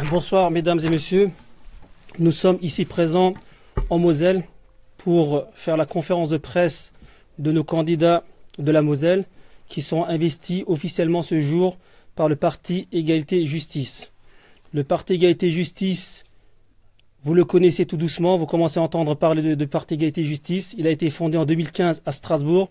Bonsoir mesdames et messieurs, nous sommes ici présents en Moselle pour faire la conférence de presse de nos candidats de la Moselle qui sont investis officiellement ce jour par le parti Égalité et Justice. Le parti Égalité et Justice, vous le connaissez tout doucement, vous commencez à entendre parler de parti Égalité et Justice. Il a été fondé en 2015 à Strasbourg.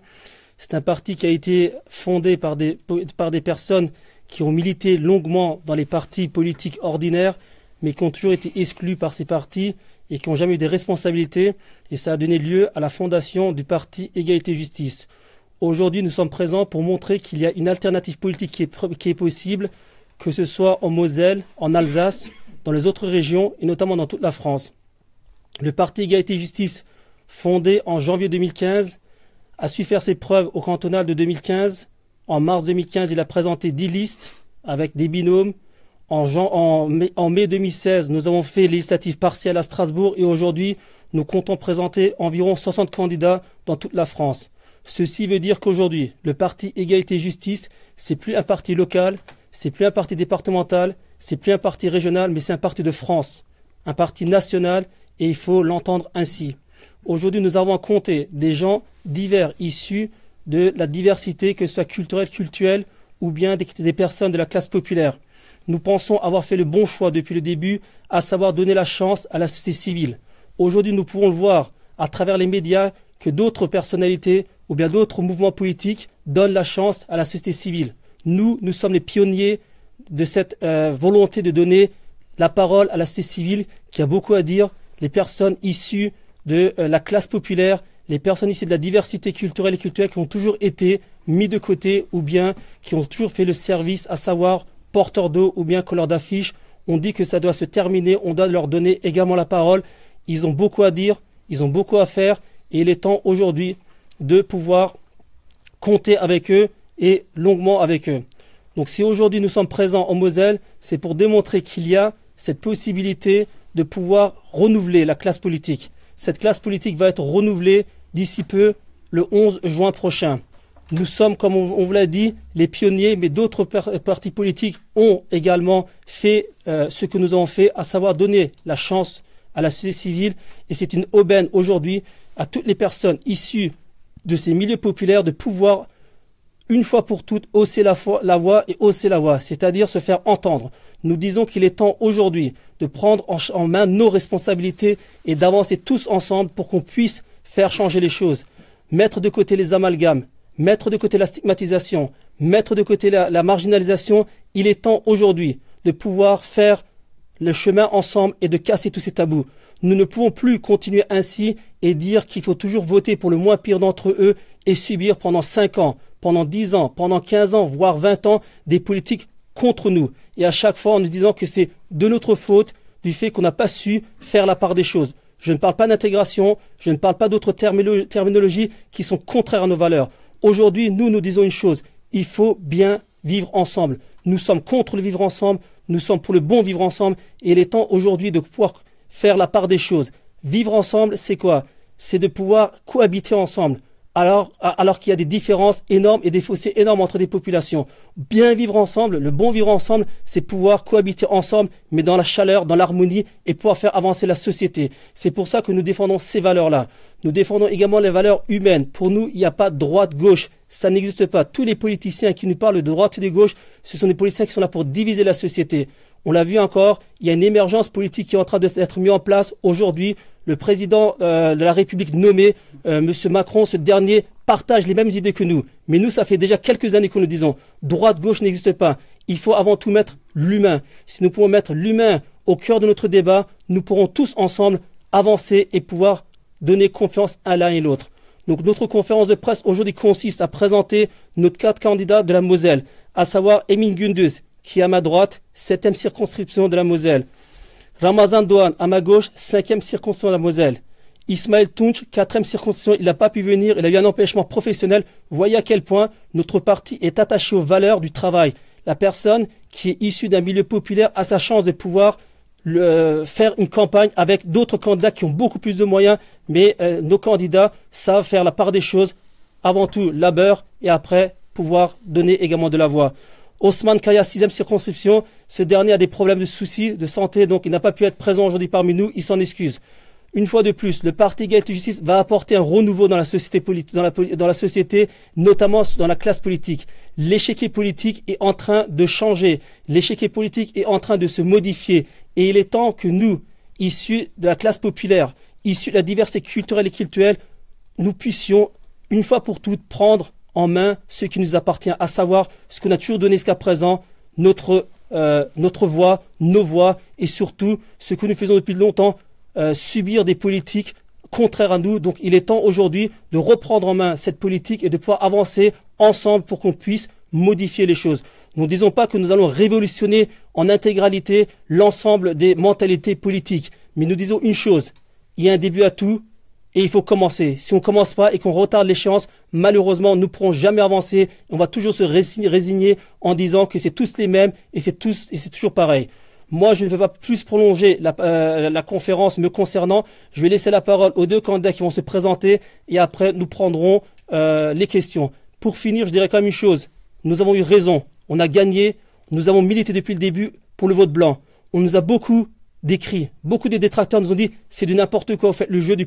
C'est un parti qui a été fondé par des personnes qui ont milité longuement dans les partis politiques ordinaires, mais qui ont toujours été exclus par ces partis et qui n'ont jamais eu des responsabilités. Et ça a donné lieu à la fondation du parti Égalité et Justice. Aujourd'hui, nous sommes présents pour montrer qu'il y a une alternative politique qui est possible, que ce soit en Moselle, en Alsace, dans les autres régions et notamment dans toute la France. Le parti Égalité et Justice, fondé en janvier 2015, a su faire ses preuves au cantonal de 2015. En mars 2015, il a présenté 10 listes avec des binômes. En mai 2016, nous avons fait les législatives partielles à Strasbourg et aujourd'hui, nous comptons présenter environ 60 candidats dans toute la France. Ceci veut dire qu'aujourd'hui, le parti Égalité et Justice, c'est plus un parti local, c'est plus un parti départemental, c'est plus un parti régional, mais c'est un parti de France, un parti national et il faut l'entendre ainsi. Aujourd'hui, nous avons compté des gens divers issus de la diversité, que ce soit culturelle ou bien des personnes de la classe populaire. Nous pensons avoir fait le bon choix depuis le début, à savoir donner la chance à la société civile. Aujourd'hui, nous pouvons le voir à travers les médias que d'autres personnalités ou bien d'autres mouvements politiques donnent la chance à la société civile. Nous sommes les pionniers de cette volonté de donner la parole à la société civile qui a beaucoup à dire, les personnes issues de la classe populaire, les personnes issues de la diversité culturelle et culturelle qui ont toujours été mis de côté ou bien qui ont toujours fait le service, à savoir porteurs d'eau ou bien colleurs d'affiches. On dit que ça doit se terminer, on doit leur donner également la parole. Ils ont beaucoup à dire, ils ont beaucoup à faire et il est temps aujourd'hui de pouvoir compter avec eux et longuement avec eux. Donc si aujourd'hui nous sommes présents en Moselle, c'est pour démontrer qu'il y a cette possibilité de pouvoir renouveler la classe politique. Cette classe politique va être renouvelée d'ici peu, le 11 juin prochain. Nous sommes, comme on vous l'a dit, les pionniers, mais d'autres partis politiques ont également fait ce que nous avons fait, à savoir donner la chance à la société civile. Et c'est une aubaine aujourd'hui à toutes les personnes issues de ces milieux populaires de pouvoir, une fois pour toutes, hausser la voix et hausser la voix, c'est-à-dire se faire entendre. Nous disons qu'il est temps aujourd'hui de prendre en main nos responsabilités et d'avancer tous ensemble pour qu'on puisse faire changer les choses. Mettre de côté les amalgames, mettre de côté la stigmatisation, mettre de côté la marginalisation. Il est temps aujourd'hui de pouvoir faire le chemin ensemble et de casser tous ces tabous. Nous ne pouvons plus continuer ainsi et dire qu'il faut toujours voter pour le moins pire d'entre eux et subir pendant 5 ans, pendant 10 ans, pendant 15 ans, voire 20 ans, des politiques contre nous. Et à chaque fois en nous disant que c'est de notre faute, du fait qu'on n'a pas su faire la part des choses. Je ne parle pas d'intégration, je ne parle pas d'autres terminologies qui sont contraires à nos valeurs. Aujourd'hui, nous disons une chose, il faut bien vivre ensemble. Nous sommes contre le vivre ensemble, nous sommes pour le bon vivre ensemble et il est temps aujourd'hui de pouvoir faire la part des choses. Vivre ensemble, c'est quoi? C'est de pouvoir cohabiter ensemble. Alors qu'il y a des différences énormes et des fossés énormes entre des populations. Bien vivre ensemble, le bon vivre ensemble, c'est pouvoir cohabiter ensemble, mais dans la chaleur, dans l'harmonie et pouvoir faire avancer la société. C'est pour ça que nous défendons ces valeurs-là. Nous défendons également les valeurs humaines. Pour nous, il n'y a pas droite-gauche. Ça n'existe pas. Tous les politiciens qui nous parlent de droite et de gauche, ce sont des politiciens qui sont là pour diviser la société. On l'a vu encore, il y a une émergence politique qui est en train d'être mise en place aujourd'hui. Le président de la République nommé, M. Macron, ce dernier partage les mêmes idées que nous. Mais nous, ça fait déjà quelques années que nous disons, droite-gauche n'existe pas. Il faut avant tout mettre l'humain. Si nous pouvons mettre l'humain au cœur de notre débat, nous pourrons tous ensemble avancer et pouvoir donner confiance à l'un et l'autre. Donc notre conférence de presse aujourd'hui consiste à présenter nos 4 candidats de la Moselle, à savoir Emin Gündüz, qui est à ma droite, 7e circonscription de la Moselle. Ramazan Doğan, à ma gauche, 5e circonscription de la Moselle. Ismaël Tunç, 4e circonscription, il n'a pas pu venir, il a eu un empêchement professionnel. Voyez à quel point notre parti est attaché aux valeurs du travail. La personne qui est issue d'un milieu populaire a sa chance de pouvoir faire une campagne avec d'autres candidats qui ont beaucoup plus de moyens, mais nos candidats savent faire la part des choses, avant tout labeur et après pouvoir donner également de la voix. Osman Kaya, 6e circonscription. Ce dernier a des problèmes de soucis de santé, donc il n'a pas pu être présent aujourd'hui parmi nous. Il s'en excuse. Une fois de plus, le parti Égalité et Justice va apporter un renouveau dans la société politique, dans la société, notamment dans la classe politique. L'échiquier politique est en train de changer. L'échiquier politique est en train de se modifier. Et il est temps que nous, issus de la classe populaire, issus de la diversité culturelle et culturelle, nous puissions, une fois pour toutes, prendre en main ce qui nous appartient, à savoir ce qu'on a toujours donné jusqu'à présent, notre voix, nos voix, et surtout ce que nous faisons depuis longtemps, subir des politiques contraires à nous. Donc il est temps aujourd'hui de reprendre en main cette politique et de pouvoir avancer ensemble pour qu'on puisse modifier les choses. Nous ne disons pas que nous allons révolutionner en intégralité l'ensemble des mentalités politiques, mais nous disons une chose, il y a un début à tout et il faut commencer. Si on ne commence pas et qu'on retarde l'échéance, malheureusement, nous ne pourrons jamais avancer. On va toujours se résigner en disant que c'est tous les mêmes et c'est toujours pareil. Moi, je ne vais pas plus prolonger la conférence me concernant. Je vais laisser la parole aux deux candidats qui vont se présenter et après, nous prendrons les questions. Pour finir, je dirais quand même une chose. Nous avons eu raison. On a gagné. Nous avons milité depuis le début pour le vote blanc. On nous a beaucoup décrit. Beaucoup de détracteurs nous ont dit c'est du n'importe quoi. Vous faites le jeu du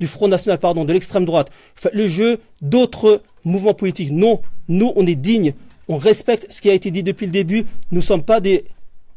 Front National, de l'extrême droite. Vous faites le jeu d'autres mouvements politiques. Non, nous, on est dignes. On respecte ce qui a été dit depuis le début. Nous ne sommes pas des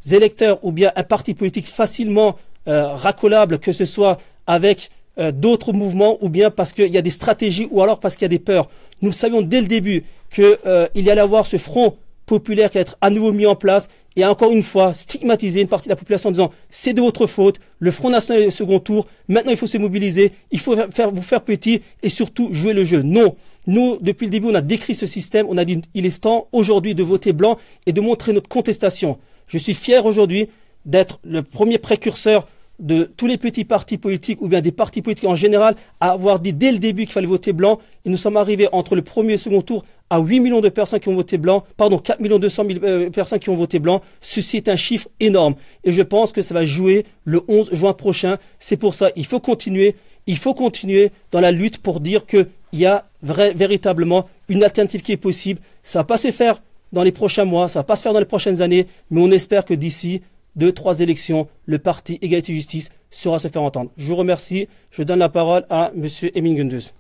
électeurs ou bien un parti politique facilement racolable, que ce soit avec d'autres mouvements ou bien parce qu'il y a des stratégies ou alors parce qu'il y a des peurs. Nous savions dès le début qu'il y allait avoir ce front populaire qui va être à nouveau mis en place et encore une fois stigmatiser une partie de la population en disant c'est de votre faute, le Front National est au second tour, maintenant il faut se mobiliser, il faut vous faire petit et surtout jouer le jeu. Non, nous depuis le début on a décrit ce système, on a dit il est temps aujourd'hui de voter blanc et de montrer notre contestation. Je suis fier aujourd'hui d'être le premier précurseur de tous les petits partis politiques ou bien des partis politiques en général à avoir dit dès le début qu'il fallait voter blanc. Et nous sommes arrivés entre le premier et le second tour à 8 millions de personnes qui ont voté blanc, 4 200 000 personnes qui ont voté blanc. Ceci est un chiffre énorme. Et je pense que ça va jouer le 11 juin prochain. C'est pour ça il faut continuer dans la lutte pour dire qu'il y a véritablement une alternative qui est possible. Ça ne va pas se faire dans les prochains mois, ça ne va pas se faire dans les prochaines années, mais on espère que d'ici 2-3 élections, le parti Égalité et Justice saura se faire entendre. Je vous remercie. Je donne la parole à M. Emin Gündüz.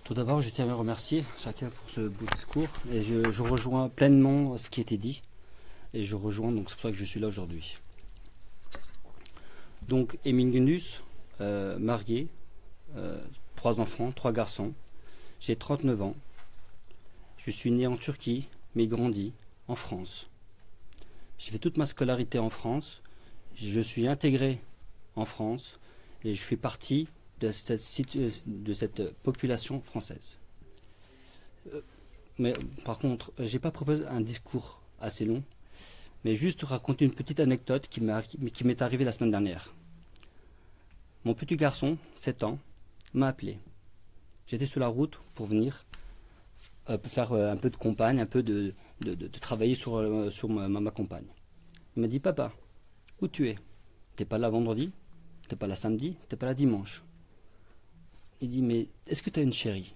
Tout d'abord, je tiens à remercier chacun pour ce beau discours. Et je rejoins pleinement ce qui a été dit. Et je rejoins, donc c'est pour ça que je suis là aujourd'hui. Donc, Emin Gündüz, marié, 3 enfants, 3 garçons. J'ai 39 ans. Je suis né en Turquie, mais grandi en France. J'ai fait toute ma scolarité en France. Je suis intégré en France et je fais partie de cette population française. Mais par contre, je n'ai pas proposé un discours assez long, mais juste raconter une petite anecdote qui m'est arrivée la semaine dernière. Mon petit garçon, 7 ans, m'a appelé. J'étais sur la route pour venir faire un peu de compagne, un peu de travailler sur ma compagne. Il m'a dit, papa, où tu es? T'es pas là vendredi, t'es pas là samedi, t'es pas là dimanche. Il dit, mais est-ce que tu as une chérie?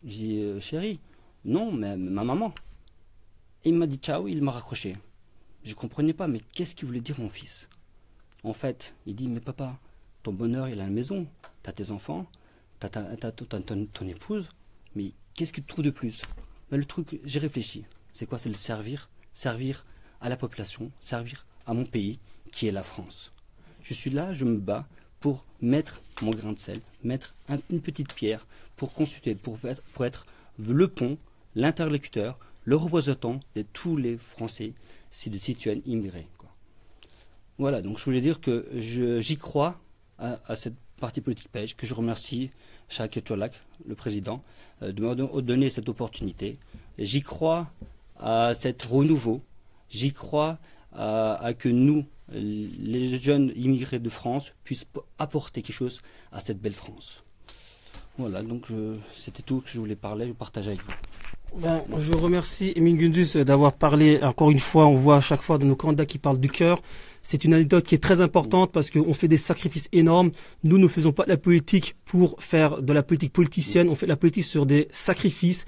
Je dis, chérie? Non, mais ma maman. Et il m'a dit ciao, il m'a raccroché. Je comprenais pas, mais qu'est-ce qu'il voulait dire mon fils? En fait, il dit, mais papa, ton bonheur il est à la maison, t'as tes enfants, t'as ton épouse, mais qu'est-ce que tu trouves de plus? Mais le truc, j'ai réfléchi. C'est quoi? C'est le servir à la population, servir à mon pays, qui est la France. Je suis là, je me bats pour mettre mon grain de sel, mettre une petite pierre pour consulter, pour être le pont, l'interlocuteur, le représentant de tous les Français, de citoyens immigrés. Quoi. Voilà, donc je voulais dire que j'y crois à cette partie politique PEJ, que je remercie Shakir Çolak, le président, de me donner cette opportunité. J'y crois à cet renouveau, j'y crois à que nous, les jeunes immigrés de France, puissent apporter quelque chose à cette belle France. Voilà, donc c'était tout que je voulais partager avec vous. Je remercie Emin Gündüz d'avoir parlé. Encore une fois, on voit à chaque fois de nos candidats qui parlent du cœur. C'est une anecdote qui est très importante parce qu'on fait des sacrifices énormes. Nous ne faisons pas de la politique pour faire de la politique politicienne. On fait de la politique sur des sacrifices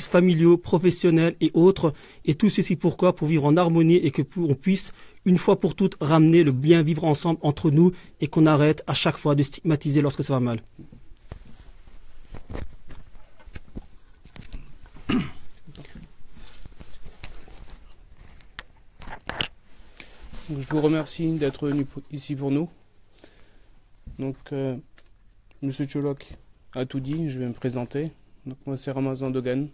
familiaux, professionnels et autres. Et tout ceci pourquoi? Pour vivre en harmonie et que on puisse, une fois pour toutes, ramener le bien vivre ensemble entre nous et qu'on arrête à chaque fois de stigmatiser lorsque ça va mal. Je vous remercie d'être venu ici pour nous. Donc, Monsieur Tcholok a tout dit, je vais me présenter. Donc, moi, c'est Ramazan Dogan.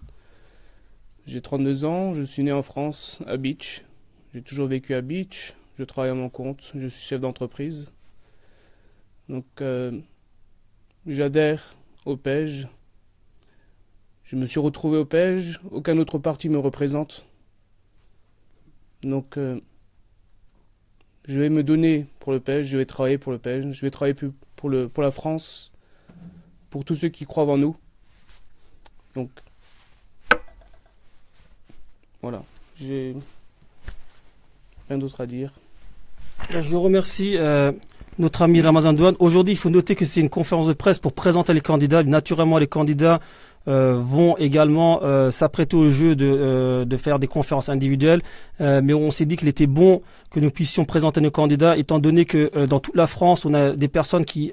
J'ai 32 ans, je suis né en France, à Beach. J'ai toujours vécu à Beach, je travaille à mon compte, je suis chef d'entreprise. Donc, j'adhère au PEJ. Je me suis retrouvé au PEJ, aucun autre parti me représente. Donc, je vais me donner pour le PEJ, je vais travailler pour le PEJ, je vais travailler pour la France, pour tous ceux qui croient en nous. Donc, voilà, j'ai rien d'autre à dire. Je remercie notre ami Ramazan Dogan. Aujourd'hui, il faut noter que c'est une conférence de presse pour présenter les candidats. Naturellement, les candidats vont également s'apprêter au jeu de faire des conférences individuelles, mais on s'est dit qu'il était bon que nous puissions présenter nos candidats, étant donné que dans toute la France, on a des personnes qui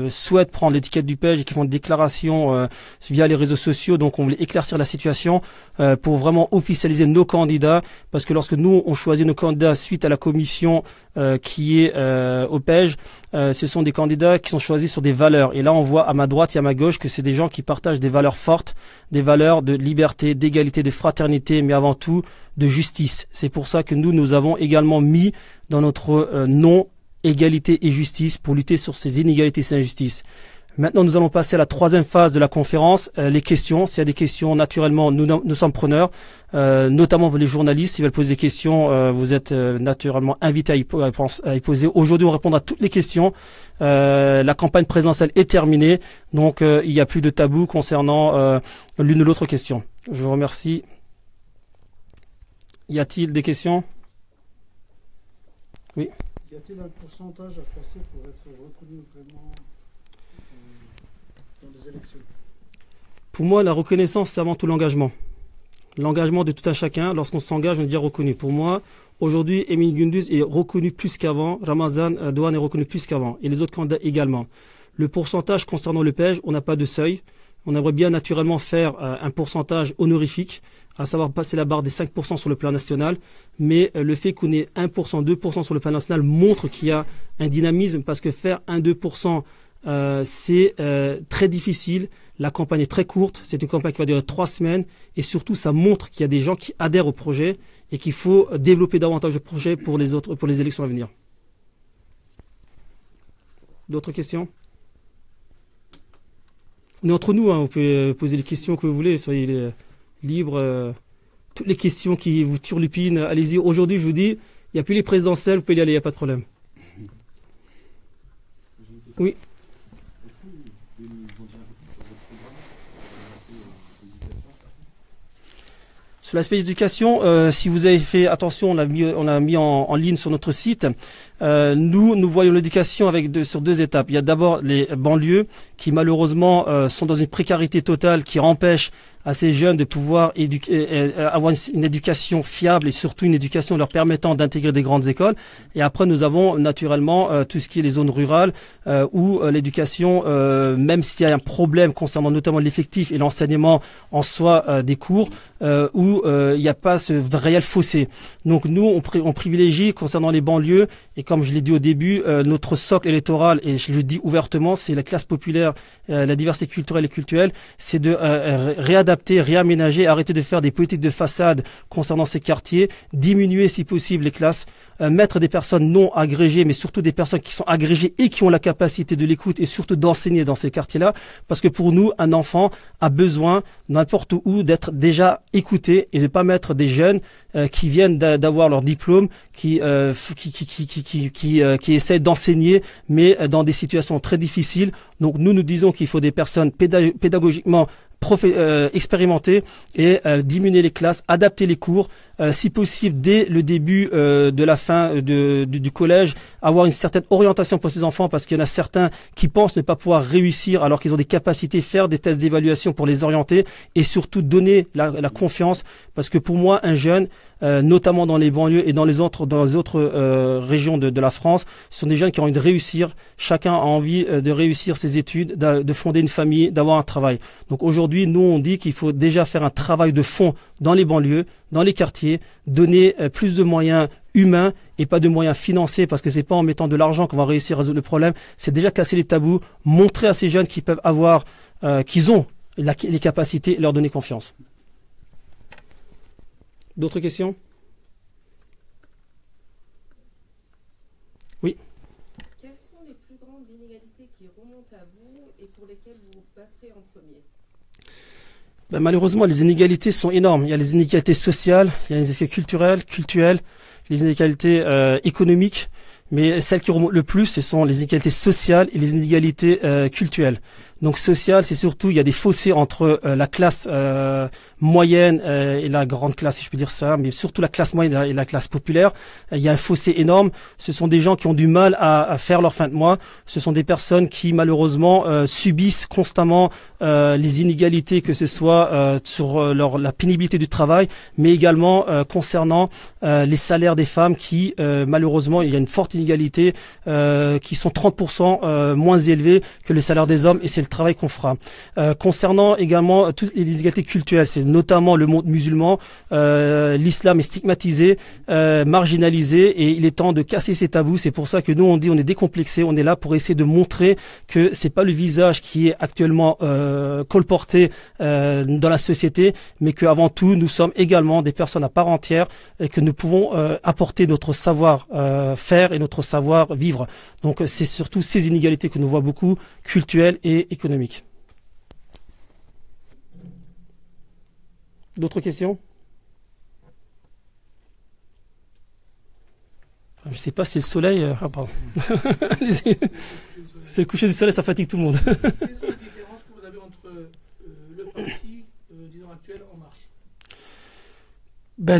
souhaitent prendre l'étiquette du PEJ et qui font des déclarations via les réseaux sociaux. Donc on voulait éclaircir la situation pour vraiment officialiser nos candidats, parce que lorsque nous on choisit nos candidats suite à la commission qui est au PEJ, ce sont des candidats qui sont choisis sur des valeurs. Et là on voit à ma droite et à ma gauche que c'est des gens qui partagent des valeurs fortes, des valeurs de liberté, d'égalité, de fraternité, mais avant tout de justice. C'est pour ça que nous avons également mis dans notre nom égalité et justice pour lutter sur ces inégalités et ces injustices. Maintenant, nous allons passer à la troisième phase de la conférence, les questions. S'il y a des questions, naturellement, nous sommes preneurs, notamment les journalistes. S'ils veulent poser des questions, vous êtes naturellement invités à y poser. Aujourd'hui, on répondra à toutes les questions. La campagne présidentielle est terminée, donc il n'y a plus de tabou concernant l'une ou l'autre question. Je vous remercie. Y a-t-il des questions? Oui. Y a-t-il un pourcentage à passer pour être reconnu vraiment dans les élections? Pour moi, la reconnaissance, c'est avant tout l'engagement. L'engagement de tout un chacun. Lorsqu'on s'engage, on est déjà reconnu. Pour moi, aujourd'hui, Emin Gündüz est reconnu plus qu'avant. Ramazan Dogan est reconnu plus qu'avant. Et les autres candidats également. Le pourcentage concernant le PEJ, on n'a pas de seuil. On aimerait bien naturellement faire un pourcentage honorifique, à savoir passer la barre des 5% sur le plan national. Mais le fait qu'on ait 1%, 2% sur le plan national montre qu'il y a un dynamisme, parce que faire 1-2%, c'est très difficile. La campagne est très courte, c'est une campagne qui va durer 3 semaines, et surtout ça montre qu'il y a des gens qui adhèrent au projet et qu'il faut développer davantage de projets pour les élections à venir. D'autres questions? On est entre nous, hein, vous pouvez poser les questions que vous voulez, soyez libres. Toutes les questions qui vous turlupinent, allez-y. Aujourd'hui, je vous dis, il n'y a plus les présidentielles, vous pouvez y aller, il n'y a pas de problème. Oui. Sur l'aspect d'éducation, si vous avez fait attention, on l'a mis en ligne sur notre site. Nous voyons l'éducation sur 2 étapes. Il y a d'abord les banlieues qui malheureusement sont dans une précarité totale qui empêche à ces jeunes de pouvoir avoir une éducation fiable et surtout une éducation leur permettant d'intégrer des grandes écoles. Et après, nous avons naturellement tout ce qui est les zones rurales où l'éducation, même s'il y a un problème concernant notamment l'effectif et l'enseignement en soi des cours, où il n'y a pas ce réel fossé. Donc nous, on privilégie concernant les banlieues, et comme je l'ai dit au début, notre socle électoral, et je le dis ouvertement, c'est la classe populaire, la diversité culturelle et culturelle, c'est de réadapter, réaménager, arrêter de faire des politiques de façade concernant ces quartiers, diminuer si possible les classes, mettre des personnes non agrégées, mais surtout des personnes qui sont agrégées et qui ont la capacité de l'écoute et surtout d'enseigner dans ces quartiers-là, parce que pour nous, un enfant a besoin, n'importe où, d'être déjà écouté et de pas mettre des jeunes qui viennent d'avoir leur diplôme, qui essaient d'enseigner, mais dans des situations très difficiles. Donc nous disons qu'il faut des personnes pédagogiquement expérimenter et diminuer les classes, adapter les cours, si possible dès le début de la fin du collège, avoir une certaine orientation pour ces enfants, parce qu'il y en a certains qui pensent ne pas pouvoir réussir alors qu'ils ont des capacités, faire des tests d'évaluation pour les orienter, et surtout donner la confiance, parce que pour moi un jeune, notamment dans les banlieues et dans les autres régions de la France, ce sont des jeunes qui ont envie de réussir. Chacun a envie de réussir ses études, de fonder une famille, d'avoir un travail. Donc aujourd'hui, nous on dit qu'il faut déjà faire un travail de fond dans les banlieues, dans les quartiers, donner plus de moyens humains et pas de moyens financiers, parce que c'est pas en mettant de l'argent qu'on va réussir à résoudre le problème. C'est déjà casser les tabous, montrer à ces jeunes qu'ils peuvent avoir, qu'ils ont les capacités, et leur donner confiance. D'autres questions? Oui. Quelles sont les plus grandes inégalités qui remontent à vous et pour lesquelles vous vous battrez en premier? Malheureusement, les inégalités sont énormes. Il y a les inégalités sociales, il y a les inégalités culturelles, les inégalités économiques. Mais celles qui remontent le plus, ce sont les inégalités sociales et les inégalités culturelles. Donc sociales, c'est surtout, il y a des fossés entre la classe moyenne et la grande classe, si je peux dire ça, mais surtout la classe moyenne et la classe populaire. Il y a un fossé énorme. Ce sont des gens qui ont du mal à faire leur fin de mois. Ce sont des personnes qui, malheureusement, subissent constamment les inégalités, que ce soit sur la pénibilité du travail, mais également concernant les salaires des femmes qui, malheureusement, il y a une forte inégalité, qui sont 30% moins élevés que les salaires des hommes, et c'est le travail qu'on fera. Concernant également toutes les inégalités culturelles, c'est notamment le monde musulman, l'islam est stigmatisé, marginalisé, et il est temps de casser ces tabous. C'est pour ça que nous on dit on est décomplexé, on est là pour essayer de montrer que c'est pas le visage qui est actuellement colporté dans la société, mais qu'avant tout nous sommes également des personnes à part entière, et que nous pouvons apporter notre savoir faire et notre savoir vivre. Donc c'est surtout ces inégalités que nous voyons beaucoup, culturelles et économiques. D'autres questions? Je ne sais pas, c'est le soleil. Ah, pardon. C'est le coucher du soleil, ça fatigue tout le monde. Quelles sont les différences que vous avez entre le parti, disons, actuel En Marche?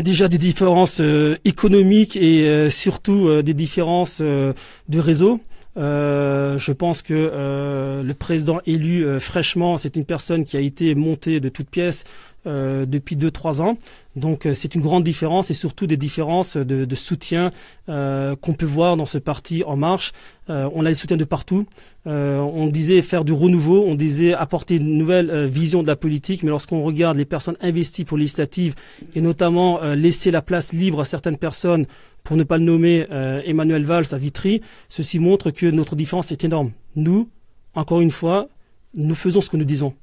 Déjà des différences économiques et surtout des différences de réseau. Je pense que le président élu fraîchement, c'est une personne qui a été montée de toutes pièces depuis 2-3 ans. Donc c'est une grande différence, et surtout des différences de soutien qu'on peut voir dans ce parti En Marche. On a des soutiens de partout. On disait faire du renouveau, on disait apporter une nouvelle vision de la politique, mais lorsqu'on regarde les personnes investies pour les législatives, et notamment laisser la place libre à certaines personnes, pour ne pas le nommer, Emmanuel Valls à Vitry, ceci montre que notre différence est énorme. Nous, encore une fois, nous faisons ce que nous disons.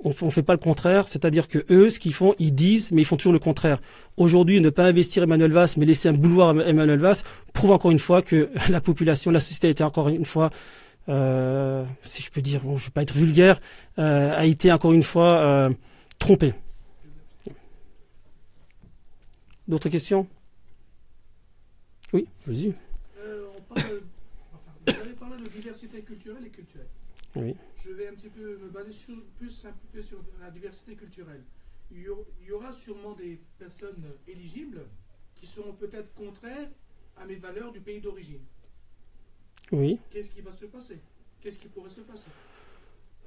On fait pas le contraire, c'est-à-dire que eux, ce qu'ils font, ils disent, mais ils font toujours le contraire. Aujourd'hui, ne pas investir Emmanuel Valls, mais laisser un boulevard à Emmanuel Valls, prouve encore une fois que la population, la société a été encore une fois, si je peux dire, bon, je ne vais pas être vulgaire, a été encore une fois trompée. D'autres questions? Oui, vas-y. Vous avez parlé de diversité culturelle et culturelle. Oui. Je vais un petit peu me baser plus un peu sur la diversité culturelle. Il y aura sûrement des personnes éligibles qui seront peut-être contraires à mes valeurs du pays d'origine. Oui. Qu'est-ce qui va se passer? Qu'est-ce qui pourrait se passer?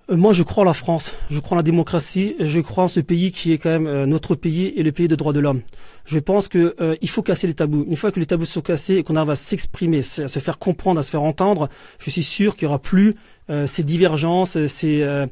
Moi, je crois en la France, je crois en la démocratie, je crois en ce pays qui est quand même notre pays et le pays des droits de l'homme. Je pense que il faut casser les tabous. Une fois que les tabous sont cassés et qu'on arrive à s'exprimer, à se faire comprendre, à se faire entendre, je suis sûr qu'il n'y aura plus ces divergences, ces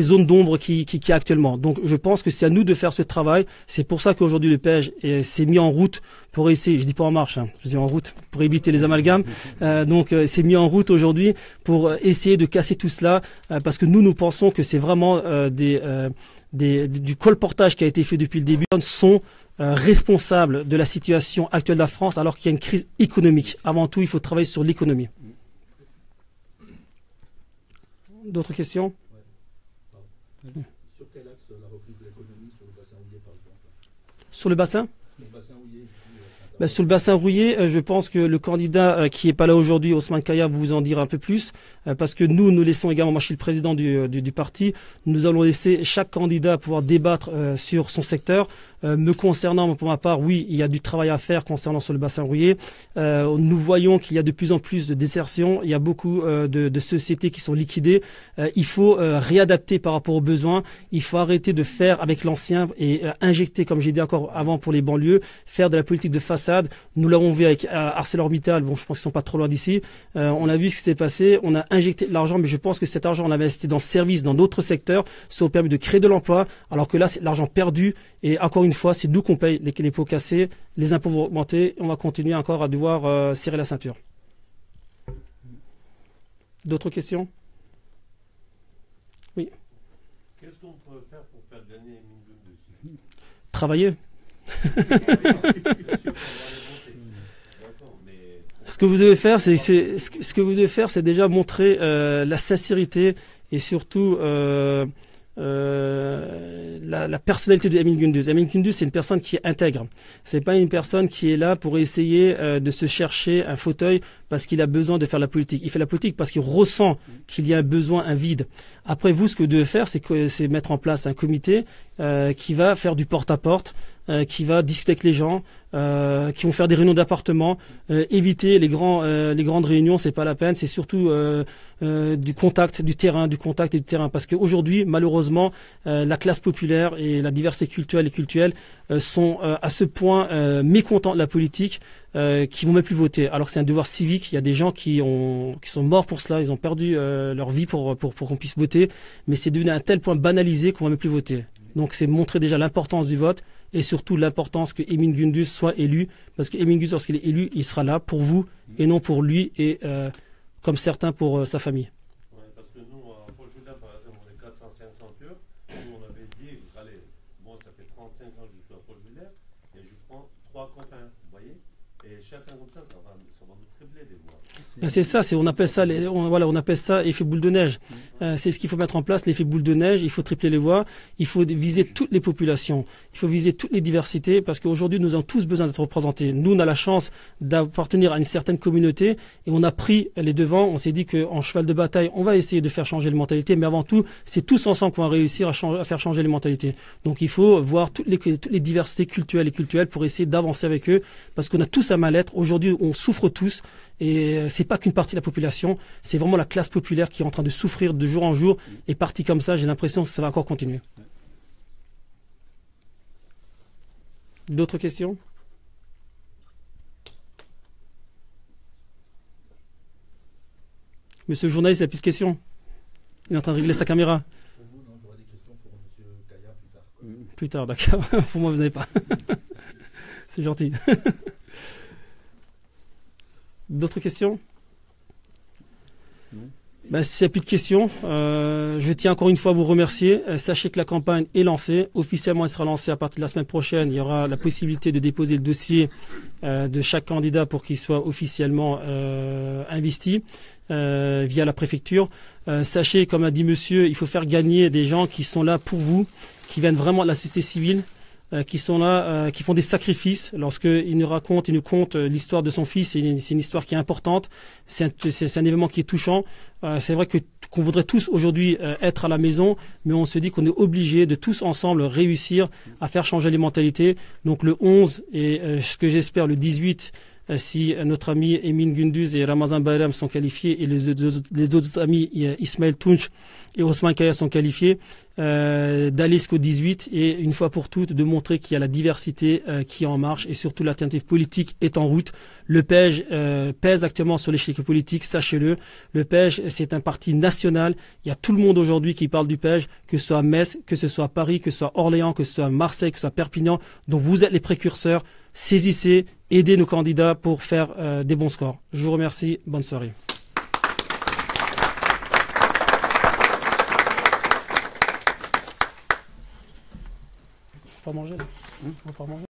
zones d'ombre qui y a actuellement. Donc je pense que c'est à nous de faire ce travail. C'est pour ça qu'aujourd'hui le PEJ s'est mis en route pour essayer, je dis pas en marche, je dis en route, pour éviter les amalgames. Donc c'est mis en route aujourd'hui pour essayer de casser tout cela, parce que nous pensons que c'est vraiment du colportage qui a été fait depuis le début. Sont responsables de la situation actuelle de la France, alors qu'il y a une crise économique. Avant tout, il faut travailler sur l'économie. D'autres questions? Sur quel axe la reprise de l'économie sur le bassin houiller, par exemple? Sur le bassin? Le bassin houiller, ici, Sur le bassin rouillé, je pense que le candidat qui est pas là aujourd'hui, Ousmane Kaya, vous en dira un peu plus, parce que nous laissons également, moi je suis le président du parti, nous allons laisser chaque candidat pouvoir débattre sur son secteur. Me concernant, pour ma part, oui, il y a du travail à faire concernant sur le bassin rouillé. Nous voyons qu'il y a de plus en plus de désertions, il y a beaucoup de sociétés qui sont liquidées. Il faut réadapter par rapport aux besoins, il faut arrêter de faire avec l'ancien et injecter, comme j'ai dit encore avant pour les banlieues, faire de la politique de façade. Nous l'avons vu avec ArcelorMittal, bon, je pense qu'ils sont pas trop loin d'ici. On a vu ce qui s'est passé, on a injecté de l'argent, mais je pense que cet argent, on l'a investi dans le service, dans d'autres secteurs, ça a permis de créer de l'emploi, alors que là, c'est de l'argent perdu. Et encore une fois, c'est nous qu'on paye les pots cassés, les impôts vont augmenter, on va continuer encore à devoir serrer la ceinture. D'autres questions? Oui. Qu'est-ce qu'on peut faire pour faire gagner Emin Gündüz? Travailler. Ce que vous devez faire, c'est déjà montrer la sincérité et surtout la personnalité de Emin Gündüz. Emin Gündüz, c'est une personne qui est intègre. C'est pas une personne qui est là pour essayer de se chercher un fauteuil parce qu'il a besoin de faire la politique. Il fait la politique parce qu'il ressent qu'il y a un besoin, un vide. Après, vous, ce que vous devez faire, c'est mettre en place un comité qui va faire du porte-à-porte, qui va discuter avec les gens, qui vont faire des réunions d'appartements, éviter les grandes réunions, c'est pas la peine, c'est surtout du contact, du terrain, parce qu'aujourd'hui, malheureusement, la classe populaire et la diversité culturelle sont à ce point mécontents de la politique qui vont même plus voter. Alors que c'est un devoir civique, il y a des gens qui sont morts pour cela, ils ont perdu leur vie pour qu'on puisse voter, mais c'est devenu à un tel point banalisé qu'on va même plus voter. Donc c'est montrer déjà l'importance du vote et surtout l'importance que Emin Gündüz soit élu, parce que Emin Gündüz, lorsqu'il est élu, il sera là pour vous et non pour lui et comme certains pour sa famille. Ouais, parce que nous, à Paul-Juda, par exemple, on est 400-500 Turcs. Nous, on avait dit, allez, moi, ça fait 35 ans que je suis à Paul-Juda et je prends 3 copains, vous voyez? Et chacun comme ça va nous tripler les voix. C'est ça, on appelle ça effet boule de neige. C'est ce qu'il faut mettre en place, l'effet boule de neige. Il faut tripler les voix. Il faut viser toutes les populations. Il faut viser toutes les diversités parce qu'aujourd'hui, nous avons tous besoin d'être représentés. Nous, on a la chance d'appartenir à une certaine communauté et on a pris les devants. On s'est dit qu'en cheval de bataille, on va essayer de faire changer les mentalités. Mais avant tout, c'est tous ensemble qu'on va réussir à faire changer les mentalités. Donc, il faut voir toutes les diversités culturelles pour essayer d'avancer avec eux parce qu'on a tous un mal-être. Aujourd'hui, on souffre tous. Et c'est pas qu'une partie de la population, c'est vraiment la classe populaire qui est en train de souffrir de jour en jour. Et parti comme ça, j'ai l'impression que ça va encore continuer. D'autres questions? Monsieur le journaliste, il n'y a plus de questions. Il est en train de régler sa caméra. Non, j'aurai des questions pour monsieur Kaya plus tard. Plus tard, d'accord. Pour moi, vous n'avez pas. C'est gentil. D'autres questions? S'il n'y a plus de questions, je tiens encore une fois à vous remercier. Sachez que la campagne est lancée. Officiellement, elle sera lancée à partir de la semaine prochaine. Il y aura la possibilité de déposer le dossier de chaque candidat pour qu'il soit officiellement investi via la préfecture. Sachez, comme a dit monsieur, il faut faire gagner des gens qui sont là pour vous, qui viennent vraiment de la société civile, qui sont là, qui font des sacrifices. Lorsqu'il nous conte l'histoire de son fils, c'est une histoire qui est importante, c'est un événement qui est touchant. C'est vrai qu'on voudrait tous aujourd'hui être à la maison, mais on se dit qu'on est obligé de tous ensemble réussir à faire changer les mentalités. Donc le 11 et ce que j'espère le 18, si notre ami Emin Gündüz et Ramazan Bayram sont qualifiés et les autres amis Ismail Tunç et Ousmane Kaya sont qualifiés, d'aller jusqu'au 18 et une fois pour toutes de montrer qu'il y a la diversité qui est en marche et surtout l'alternative politique est en route. Le PEJ pèse actuellement sur l'échiquier politique, sachez-le. Le PEJ, c'est un parti national. Il y a tout le monde aujourd'hui qui parle du PEJ, que ce soit Metz, que ce soit Paris, que ce soit Orléans, que ce soit Marseille, que ce soit Perpignan. Donc vous êtes les précurseurs. Saisissez, aidez nos candidats pour faire des bons scores. Je vous remercie. Bonne soirée. On va pas manger là. On va pas manger.